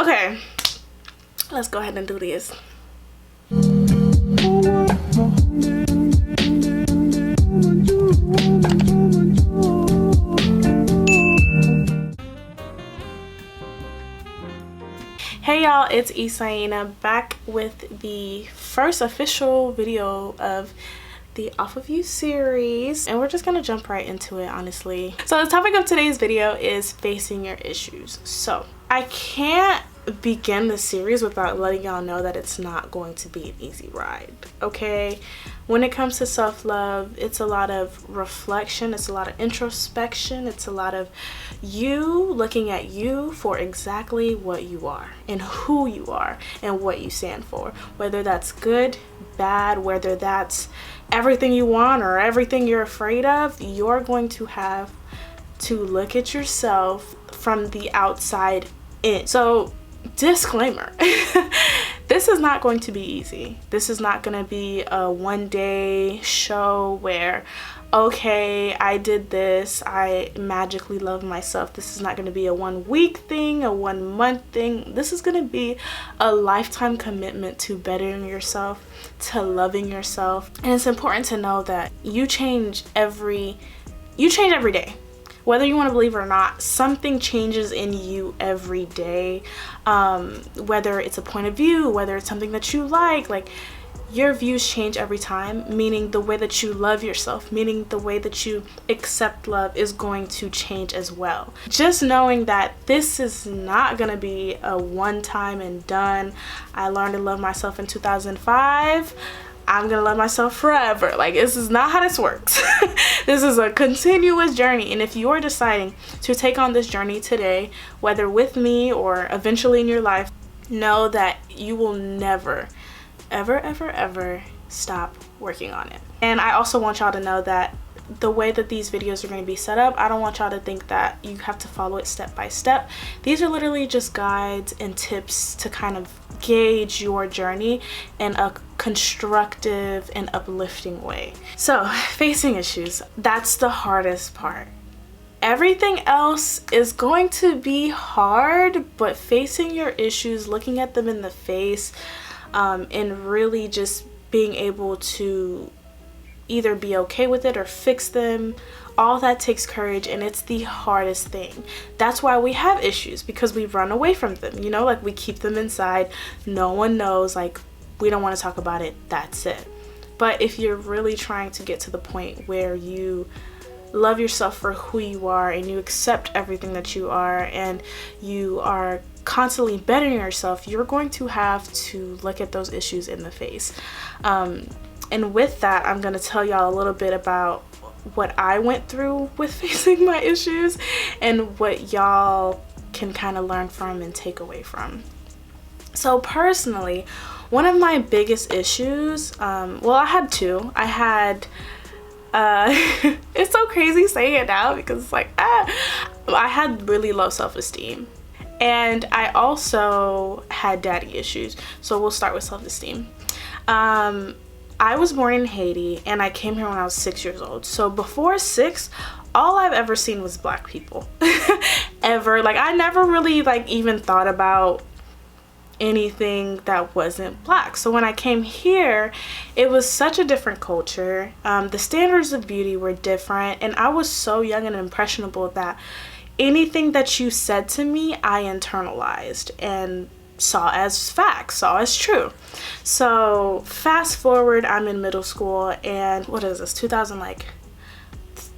Okay, let's go ahead and do this. Hey y'all, it's Isaina back with the first official video of the Off of You series, and we're just gonna jump right into it, honestly. So the topic of today's video is facing your issues. So I can't begin the series without letting y'all know that it's not going to be an easy ride, okay? When it comes to self-love, it's a lot of reflection, it's a lot of introspection, it's a lot of you looking at you for exactly what you are and who you are and what you stand for, whether that's good, bad, whether that's everything you want or everything you're afraid of. You're going to have to look at yourself from the outside in. So disclaimer, this is not going to be easy. This is not going to be a one-day show where, okay, I did this, I magically love myself. This is not going to be a 1 week thing, a 1 month thing. This is going to be a lifetime commitment to bettering yourself, to loving yourself. And it's important to know that you change every day. Whether you want to believe it or not, something changes in you every day. Whether it's a point of view, whether it's something that you like your views change every time, meaning the way that you love yourself, meaning the way that you accept love is going to change as well. Just knowing that this is not going to be a one time and done. I learned to love myself in 2005. I'm gonna love myself forever. Like, this is not how this works. This is a continuous journey, and if you're deciding to take on this journey today, whether with me or eventually in your life, know that you will never ever stop working on it. And I also want y'all to know that the way that these videos are going to be set up, I don't want y'all to think that you have to follow it step by step. These are literally just guides and tips to kind of gauge your journey in a constructive and uplifting way. So facing issues, that's the hardest part. Everything else is going to be hard, but facing your issues, looking at them in the face, and really just being able to either be okay with it or fix them, all that takes courage, and it's the hardest thing. That's why we have issues, because we run away from them, you know, like we keep them inside. No one knows, like we don't want to talk about it, that's it. But if you're really trying to get to the point where you love yourself for who you are and you accept everything that you are and you are constantly bettering yourself, you're going to have to look at those issues in the face. And with that, I'm going to tell y'all a little bit about what I went through with facing my issues and what y'all can kind of learn from and take away from. So personally, one of my biggest issues, well, I had two. I had it's so crazy saying it now because it's like, I had really low self-esteem. And I also had daddy issues. So we'll start with self-esteem. I was born in Haiti and I came here when I was 6 years old. So before 6, all I've ever seen was black people. Ever. Like, I never really even thought about anything that wasn't black. So when I came here, it was such a different culture. The standards of beauty were different, and I was so young and impressionable that anything that you said to me, I internalized and saw as fact, saw as true. So fast forward, I'm in middle school, and what is this, 2011,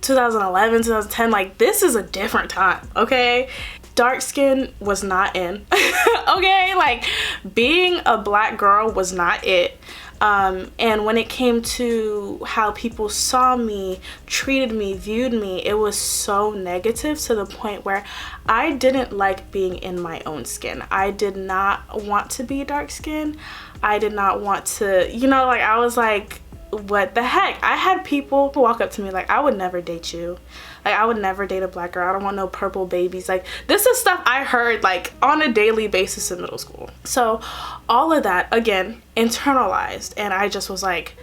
2010, like this is a different time, okay? Dark skin was not in. Okay, like being a black girl was not it. And when it came to how people saw me, treated me, viewed me, it was so negative to the point where I didn't like being in my own skin. I did not want to be dark skinned. I did not want to, I was like, what the heck? I had people walk up to me like, I would never date you. Like, I would never date a black girl. I don't want no purple babies. Like, this is stuff I heard like on a daily basis in middle school. So all of that, again, internalized. And I just was like,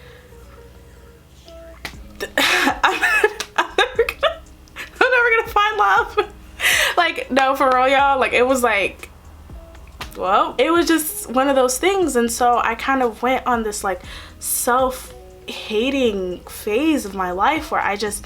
I'm never gonna find love. Like, no, for real, y'all. Like, it was like, well, it was just one of those things. And so I kind of went on this like self-hating phase of my life where I just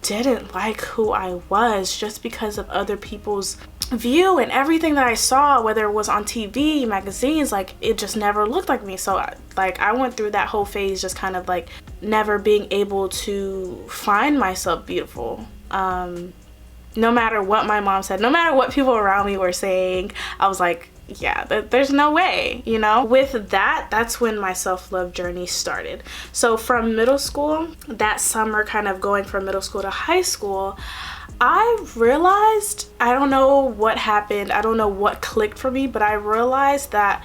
didn't like who I was just because of other people's view, and everything that I saw, whether it was on TV, magazines, like it just never looked like me. So like I went through that whole phase just kind of like never being able to find myself beautiful. No matter what my mom said, no matter what people around me were saying, I was like, yeah, there's no way, you know? With that, that's when my self-love journey started. So from middle school, that summer, kind of going from middle school to high school, I realized, I don't know what happened, I don't know what clicked for me, but I realized that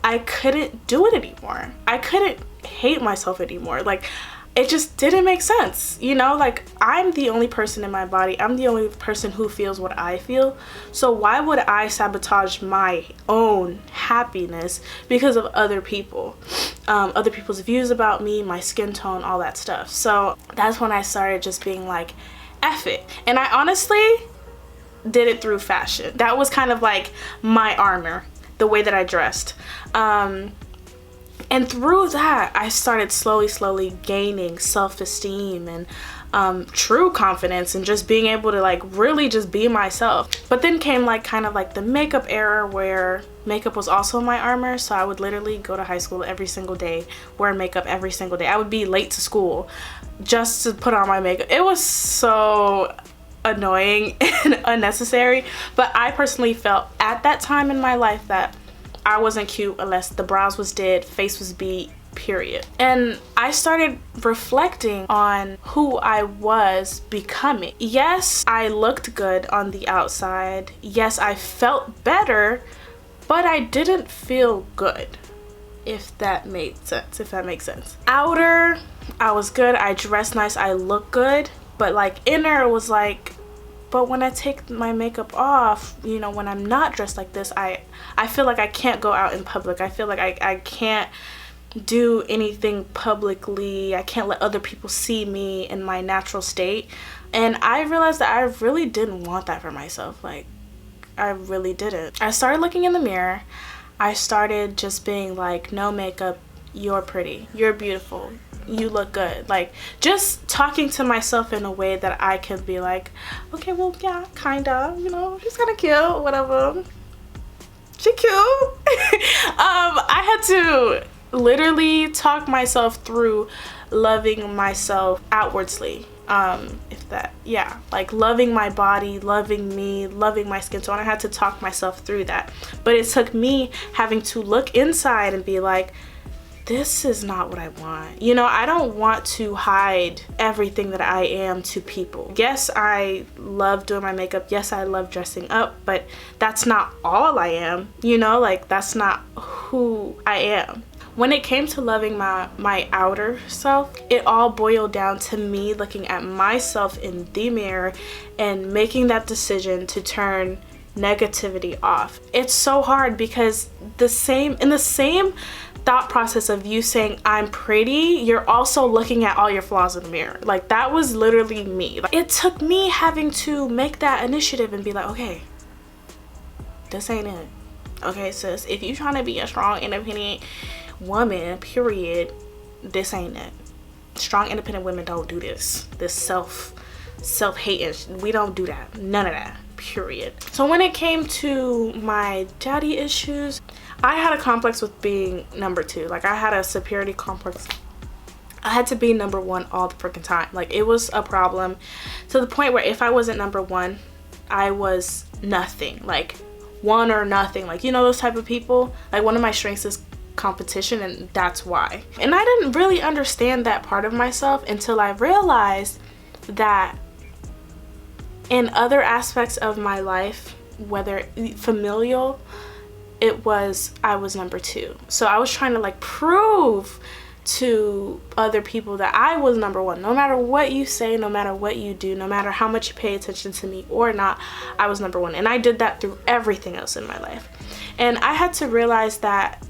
I couldn't do it anymore. I couldn't hate myself anymore. Like, it just didn't make sense, you know? Like, I'm the only person in my body, I'm the only person who feels what I feel, so why would I sabotage my own happiness because of other people, other people's views about me, my skin tone, all that stuff? So that's when I started just being like, F it. And I honestly did it through fashion. That was kind of like my armor, the way that I dressed. And through that, I started slowly gaining self-esteem and true confidence and just being able to like really just be myself. But then came like kind of like the makeup era where makeup was also my armor. So I would literally go to high school every single day, wear makeup every single day. I would be late to school just to put on my makeup. It was so annoying and unnecessary, but I personally felt at that time in my life that I wasn't cute unless the brows was did, face was beat, period. And I started reflecting on who I was becoming. Yes, I looked good on the outside. Yes, I felt better, but I didn't feel good, if that made sense, if that makes sense. Outer, I was good, I dressed nice, I looked good, but like inner was like, but when I take my makeup off, you know, when I'm not dressed like this, I feel like I can't go out in public. I feel like I can't do anything publicly. I can't let other people see me in my natural state. And I realized that I really didn't want that for myself. Like, I really didn't. I started looking in the mirror. I started just being like, no makeup, you're pretty, you're beautiful, you look good. Like, just talking to myself in a way that I can be like, okay, well, yeah, kinda, you know, she's kind of cute, whatever, she cute. I had to literally talk myself through loving myself outwardly. If that, yeah, like loving my body, loving me, loving my skin tone. I had to talk myself through that, but it took me having to look inside and be like, this is not what I want. You know, I don't want to hide everything that I am to people. Yes, I love doing my makeup. Yes, I love dressing up, but that's not all I am. You know, like that's not who I am. When it came to loving my outer self, it all boiled down to me looking at myself in the mirror and making that decision to turn negativity off. It's so hard because in the same thought process of you saying I'm pretty, you're also looking at all your flaws in the mirror. Like, that was literally me. Like, it took me having to make that initiative and be like, okay, this ain't it. Okay, sis, if you're trying to be a strong, independent woman, period, this ain't it. Strong, independent women don't do this. This self-hate, we don't do that. None of that, period. So when it came to my daddy issues, I had a complex with being number two. Like, I had a superiority complex. I had to be number one all the freaking time. Like, it was a problem to the point where if I wasn't number one, I was nothing. Like, one or nothing. Like, you know those type of people? Like, one of my strengths is competition, and that's why. And I didn't really understand that part of myself until I realized that in other aspects of my life, whether familial, I was number two. So I was trying to like prove to other people that I was number one. No matter what you say, no matter what you do, no matter how much you pay attention to me or not, I was number one. And I did that through everything else in my life. And I had to realize that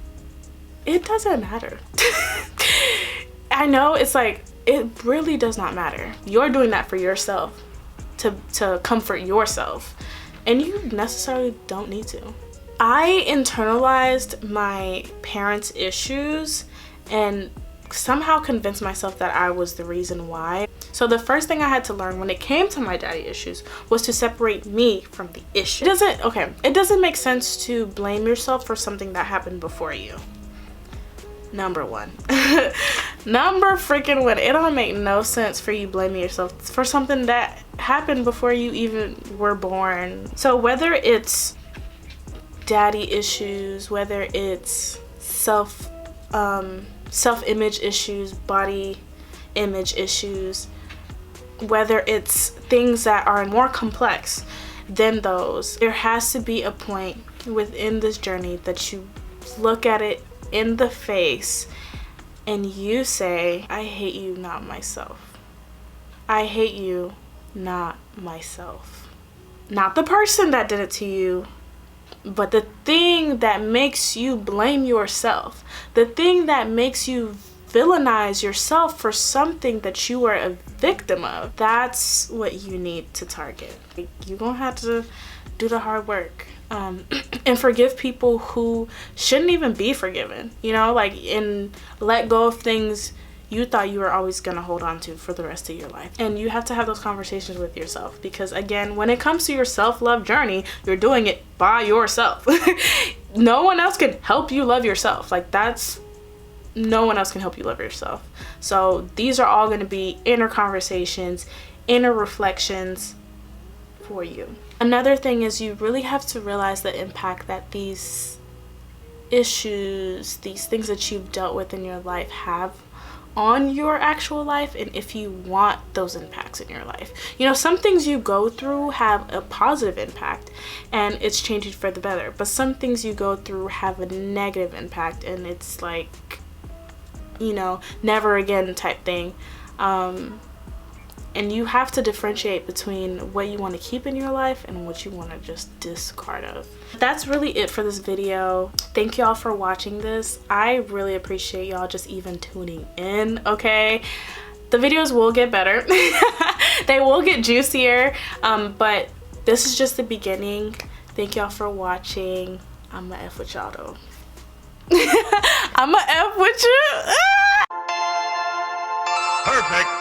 it doesn't matter. I know it's like, it really does not matter. You're doing that for yourself, to comfort yourself. And you necessarily don't need to. I internalized my parents' issues and somehow convinced myself that I was the reason why. So the first thing I had to learn when it came to my daddy issues was to separate me from the issue. It doesn't make sense to blame yourself for something that happened before you. Number one. Number freaking one. It don't make no sense for you blaming yourself for something that happened before you even were born. So whether it's daddy issues, whether it's self-image issues, body image issues, whether it's things that are more complex than those, there has to be a point within this journey that you look at it in the face and you say, I hate you, not myself. I hate you, not myself. Not the person that did it to you, but the thing that makes you blame yourself, the thing that makes you villainize yourself for something that you are a victim of. That's what you need to target. You're gonna have to do the hard work and forgive people who shouldn't even be forgiven, you know, like, and let go of things you thought you were always gonna hold on to for the rest of your life. And you have to have those conversations with yourself, because again, when it comes to your self-love journey, you're doing it by yourself. No one else can help you love yourself. Like, no one else can help you love yourself. So these are all going to be inner conversations, inner reflections for you. Another thing is, you really have to realize the impact that these issues, these things that you've dealt with in your life have on your actual life, and if you want those impacts in your life. You know, some things you go through have a positive impact and it's changing for the better, but some things you go through have a negative impact and it's like, you know, never again type thing. And you have to differentiate between what you want to keep in your life and what you want to just discard of. That's really it for this video. Thank y'all for watching this. I really appreciate y'all just even tuning in, okay? The videos will get better. They will get juicier, but this is just the beginning. Thank y'all for watching. I'ma F with y'all though. I'ma F with you. Perfect.